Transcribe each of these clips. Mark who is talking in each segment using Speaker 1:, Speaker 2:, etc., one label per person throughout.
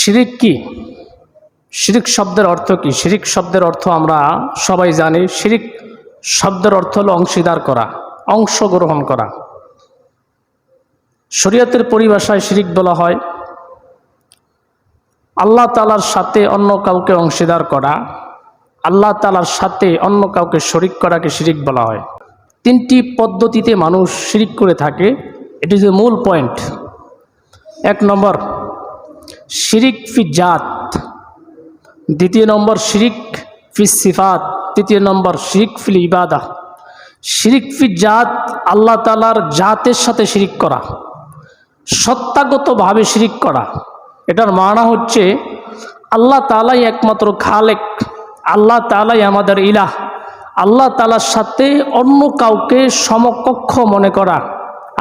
Speaker 1: শিরিক কি? শিরিক শব্দের অর্থ কি? শিরিক শব্দের অর্থ আমরা সবাই জানি। শিরিক শব্দের অর্থ হলো অংশীদার করা, অংশগ্রহণ করা। শরীয়তের পরিভাষায় শিরিক বলা হয় আল্লাহ তাআলার সাথে অন্য কাউকে অংশীদার করা, আল্লাহ তাআলার সাথে অন্য কাউকে শরিক করাকে শিরিক বলা হয়। তিনটি পদ্ধতিতে মানুষ শিরিক করে থাকে, এটি যে মূল পয়েন্ট। 1 নম্বর শিরিক ফি জাত, 2 নম্বর শিরিক ফি সিফাত, 3 নম্বর শিরিক ফিল ইবাদা। শিরিক ফি জাত, আল্লাহ তাআলার জাতের সাথে শিরিক করা, সত্তাগতভাবে শিরিক করা। এটার মানা হচ্ছে আল্লাহ তাআলাই একমাত্র খালেক, আল্লাহ তাআলাই আমাদের ইলাহ। আল্লাহ তাআলার সাথে অন্য কাউকে সমকক্ষ মনে করা,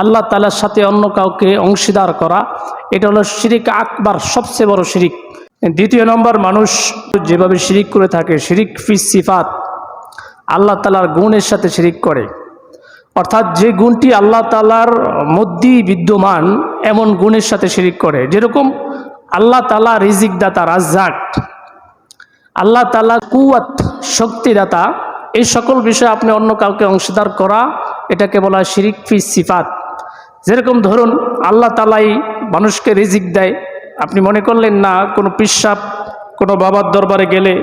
Speaker 1: আল্লাহ তাআলার সাথে অন্য কাউকে অংশীদার করা, এটা হলো শিরিক আকবার, সবচেয়ে বড় শিরিক। 2 নম্বর মানুষ যেভাবে শিরিক করে থাকে শিরিক ফি সিফাত, আল্লাহ তাআলার গুণের সাথে শিরিক করে। অর্থাৎ যে গুণটি আল্লাহ তাআলার মধ্যেই বিদ্যমান এমন গুণের সাথে শিরিক করে। যেরকম আল্লাহ তাআলা রিজিক দাতা, রাজ্জাক, আল্লাহ তাআলা কুওয়াত, শক্তিদাতা, এই সকল বিষয়ে আপনি অন্য কাউকে অংশীদার করা, এটাকে বলা হয় শিরিক ফি সিফাত। যেরকম ধরুন আল্লাহ তাআলাই মানুষকে রিজিক দেয়, আপনি মনে করলেন না কোনো পিসাব কোনো বাবার দরবারে গেলে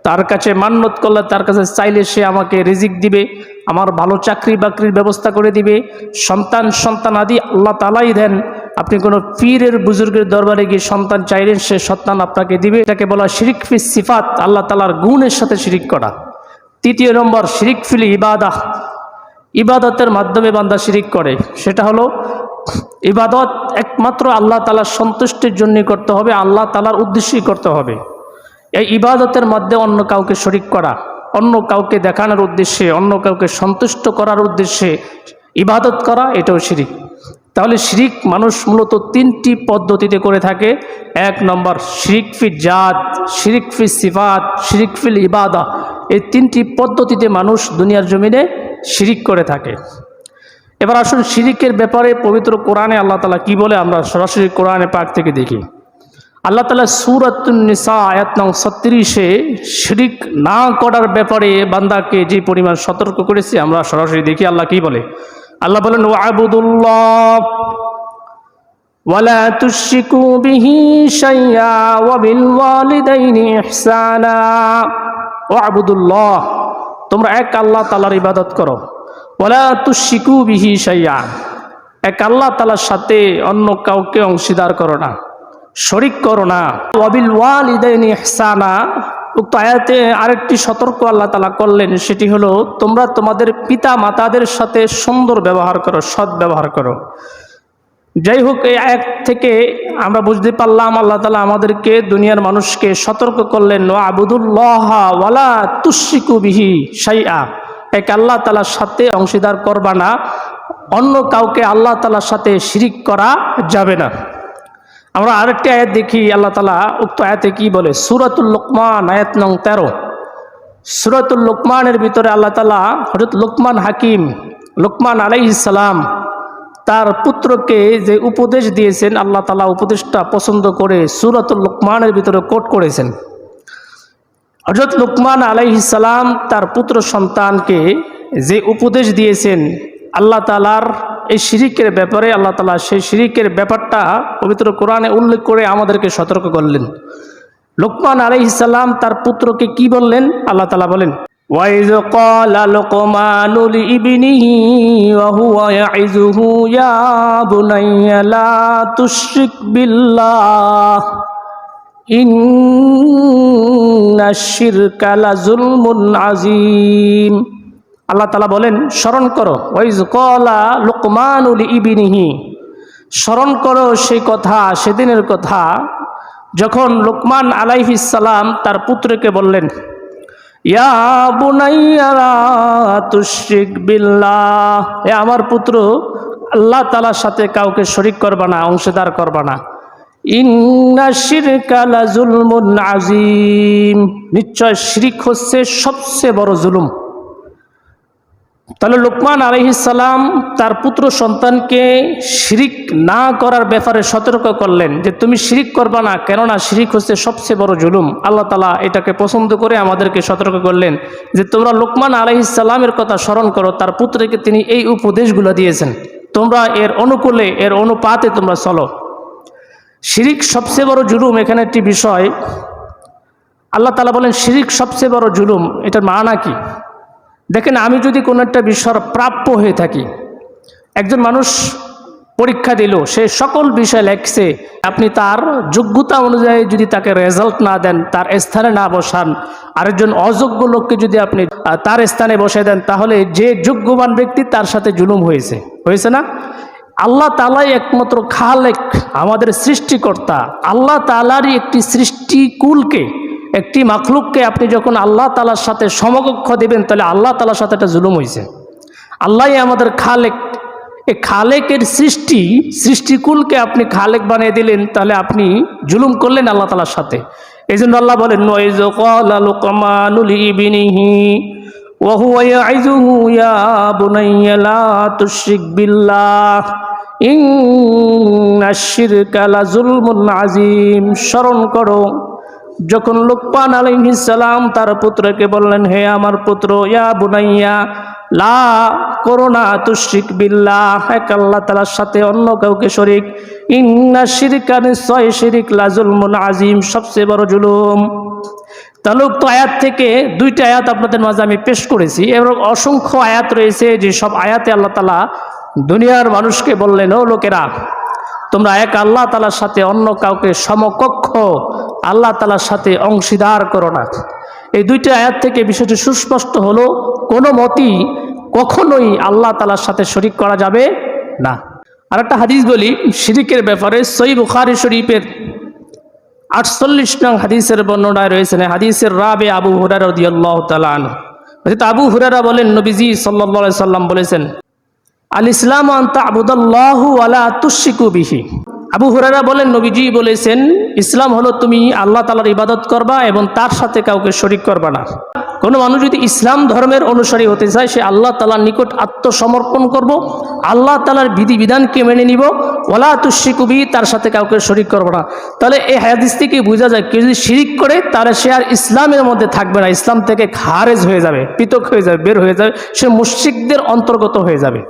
Speaker 1: তার কাছে মান্নত করলে, তার কাছে চাইলে সে আমাকে রিজিক দিবে, আমার ভালো চাকরি বাকরির ব্যবস্থা করে দিবে, সন্তান আদি আল্লাহ তাআলাই দেন। আপনি কোনো পীরের বুজুর্গের দরবারে গিয়ে সন্তান চাইলেন, সে সন্তান আপনাকে দিবে, এটাকে বলা শিরিক ফি সিফাত, আল্লাহ তাআলার গুণের সাথে শিরিক করা। 3 নম্বর শিরিক ফিল ইবাদা, ইবাদতের মাধ্যমে বান্দা শিরিক করে। সেটা হলো ইবাদত একমাত্র আল্লাহ তাআলার সন্তুষ্টির জন্য করতে হবে, আল্লাহ তাআলার উদ্দেশ্যেই করতে হবে। এই ইবাদতের মধ্যে অন্য কাউকে শরিক করা, অন্য কাউকে দেখানোর উদ্দেশ্যে, অন্য কাউকে সন্তুষ্ট করার উদ্দেশ্যে ইবাদত করা, এটাও শিরিক। তাহলে শিরিক মানুষ মূলত 3টি পদ্ধতিতে করে থাকে। 1 নম্বর শিরিক ফি জাত, শিরিক ফি সিফাত, শিরিক ফিল ইবাদা। এই 3টি পদ্ধতিতে মানুষ দুনিয়ার জমিনে শিরিক করে থাকে। এবার আসুন শিরিকের ব্যাপারে পবিত্র কোরআনে আল্লাহ তাআলা কি বলে, আমরা সরাসরি কোরআনে পাক থেকে দেখি। আল্লাহ তাআলা সূরাতুন নিসা আয়াত নং 36-এ শিরিক না করার ব্যাপারে বান্দাকে যে পরিমাণ সতর্ক করেছে, আমরা সরাসরি দেখি আল্লাহ কি বলে। আল্লাহ বলেন ওয়াবুদুল্লাহ ওয়ালা তুশরিকু বিহি শাইআ ওয়া বিল ওয়ালিদাইনি ইহসানা। ওয়াবুদুল্লাহ, তোমরা এক আল্লাহ তাআলার ইবাদত করো। ওয়ালা তুশরিকু বিহি শাইআ, এক আল্লাহ তাআলার সাথে অন্য কাউকে অংশীদার করো না, শরিক করো না। ওয়া বিল ওয়ালিদাইনি ইহসানা, উক্ত আয়াতে আরেকটি সতর্ক আল্লাহ তাআলা করলেন, সেটি হলো তোমরা তোমাদের পিতা মাতাদের সাথে সুন্দর ব্যবহার করো, সৎ ব্যবহার করো। যাই হোক, এই আয়াত থেকে আমরা বুঝতে পারলাম আল্লাহ তাআলা আমাদেরকে, দুনিয়ার মানুষকে সতর্ক করলেন ওয়াবুদুল্লাহ ওয়ালা তুশরিকু বিহি শাইআ, এক আল্লাহ তাআলার সাথে অংশীদার করবা না, অন্য কাউকে আল্লাহ তাআলার সাথে শিরিক করা যাবে না। আমরা আরেকটি আয়াত দেখি আল্লাহ তাআলা উক্ত আয়াতে কি বলে। সূরাতুল লুকমান আয়াত নং 13। সূরাতুল লুকমানের ভিতরে আল্লাহ তাআলা হযরত লুকমান হাকিম, লুকমান আলাইহিস সালাম, তার পুত্রকে যে উপদেশ দিয়েছেন, আল্লাহ তাআলা উপদেশটা পছন্দ করে সূরাতুল লুকমানের ভিতরে কোট করেছেন। হযরত লুকমান আলাইহিস সালাম তার পুত্র সন্তানকে যে উপদেশ দিয়েছেন আল্লাহ তাআলার এই শিরিকের ব্যাপারে, আল্লাহ তাআলা সেই শিরিকের ব্যাপারটা পবিত্র কোরআনে উল্লেখ করে আমাদেরকে সতর্ক করলেন। লুকমান আলাইহিস সালাম তার পুত্রকে কি বললেন, আল্লাহ তাআলা বলেন ওয়াইয ক্বালা লুকমানু লিইবনিহি ওয়া হুয়া ইয়াইযুহু ইয়া বুনাইয়া লা তুশরিক বিল্লাহ ইন্নাশ শিরকা লাযুলমুন আযীম। আল্লাহ তাআলা বলেন স্মরণ করো, ওয়াইয ক্বালা লুকমানু লিইবনিহি, স্মরণ করো সেই কথা, সেদিনের কথা যখন লুকমান আলাইহিস সালাম তার পুত্রকে বললেন ইয়া বুনাইয়া লা তুশরিক বিল্লাহ, এ আমার পুত্র, আল্লাহ তাআলার সাথে কাউকে শরিক করবা না, অংশীদার করবা না। ইন্নাশ শিরকা লাযুলমুন আযীম, নিশ্চয় শিরিক হচ্ছে সবচেয়ে বড় জুলুম। তাহলে লোকমান আলাইহিস সালাম তার পুত্র সন্তানকে শিরিক না করার ব্যাপারে সতর্ক করলেন যে তুমি শিরিক করবা না, কেননা শিরিক হচ্ছে সবচেয়ে বড় জুলুম। আল্লাহ তাআলা এটাকে পছন্দ করে আমাদেরকে সতর্ক করলেন যে তোমরা লোকমান আলাইহিস সালামের কথা স্মরণ করো, তার পুত্রকে তিনি এই উপদেশগুলো দিয়েছেন, তোমরা এর অনুকূলে এর অনুপাতে তোমরা চলো। শিরিক সবচেয়ে বড় জুলুম, এখানে একটি বিষয় আল্লাহ তাআলা বলেন শিরিক সবচেয়ে বড় জুলুম, এটার মানা কি? দেখেন, আমি যদি কোনো একটা বিষয়ের প্রাপ্য হয়ে থাকি, একজন মানুষ পরীক্ষা দিল, সে সকল বিষয় লেখছে, আপনি তার যোগ্যতা অনুযায়ী যদি তাকে রেজাল্ট না দেন, তার স্থানে না বসান, আরেকজন অযোগ্য লোককে যদি আপনি তার স্থানে বসে দেন, তাহলে যে যোগ্যবান ব্যক্তি তার সাথে জুলুম হয়েছে না? আল্লাহ তাআলাই একমাত্র খালেক, আমাদের সৃষ্টিকর্তা। আল্লাহ তাআলারই একটি সৃষ্টিকুলকে, একটি মাখলুককে আপনি যখন আল্লাহ তাআলার সাথে সমকক্ষ দিবেন, তাহলে আল্লাহ তাআলার সাথে একটা জুলুম হয়েছে। আল্লাহই আমাদের খালেক, এই খালেকের সৃষ্টিকুলকে আপনি খালেক বানিয়ে দিলেন, তাহলে আপনি জুলুম করলেন আল্লাহ তাআলার সাথে। এই জন্য আল্লাহ বলেন ওয়াইয ক্বালা লুকমানু লিইবনিহি ওয়া হুয়া ইয়াইযুহু ইয়া বুনাইয়া লা তুশরিক বিল্লাহ ইন্নাশ শিরকা লাযুলমুন আযীম। স্মরণ করো যখন লোকমান আলাইহিস সালাম তার পুত্রকে বললেন, হে আমার পুত্র, ইয়া বুনাইয়া লা করো না তুশরিক বিল্লাহ, এক আল্লাহ তাআলার সাথে অন্য কাউকে শরীক, ইন্নাশ শিরকা নিশ্চয় শিরিক লাযুলমুন আযীম, সবচেয়ে বড় জুলুম। তাহলে উক্ত আয়াত থেকে দুইটা আয়াত আপনাদের মাঝে আমি পেশ করেছি, এবং অসংখ্য আয়াত রয়েছে, যে সব আয়াতে আল্লাহ তাআলা দুনিয়ার মানুষকে বললেন, ও লোকেরা, তোমরা এক আল্লাহ তাআলার সাথে অন্য কাউকে সমকক্ষ আল্লাহ তাআলার সাথে অংশীদার করো না। এই দুইটা আয়াত থেকে বিষয়টি সুস্পষ্ট হলো, কোনো মতেই কখনোই আল্লাহ তাআলার সাথে শরীক করা যাবে না। আর একটা হাদিস বলি শিরিকের ব্যাপারে, সহিহ বুখারী শরীফের 48 নং হাদিসের বর্ণনায় রয়েছে, হাদিসের রাবে আবু হুরায়রা রাদিয়াল্লাহু তাআলা আনহু। আবু হুরায়রা বলেন, নবীজি সাল্লাল্লাহু আলাইহি সাল্লাম বলেছেন, আল ইসলাম আন তা'বুদাল্লাহু ওয়া লা তুশরিকু বিহি। আবু হুরায়রা বলেন, নবীজি বলেছেন, ইসলাম হলো তুমি আল্লাহ তাআলার ইবাদত করবা এবং তার সাথে কাউকে শরীক করবা না। কোনো মানুষ যদি ইসলাম ধর্মের অনুসারী হতে চায়, সে আল্লাহ তাআলার নিকট আত্মসমর্পণ করব, আল্লাহ তাআলার বিধিবিধানকে মেনে নিব, ওয়ালা তুশরিকু বিহি, তার সাথে কাউকে শরীক করব না। তাহলে এই হাদিস থেকে বোঝা যায়, কেউ যদি শিরিক করে তাহলে সে আর ইসলামের মধ্যে থাকবে না, ইসলাম থেকে খারেজ হয়ে যাবে, পৃথক হয়ে যাবে, বের হয়ে যাবে, সে মুশরিকদের অন্তর্গত হয়ে যাবে।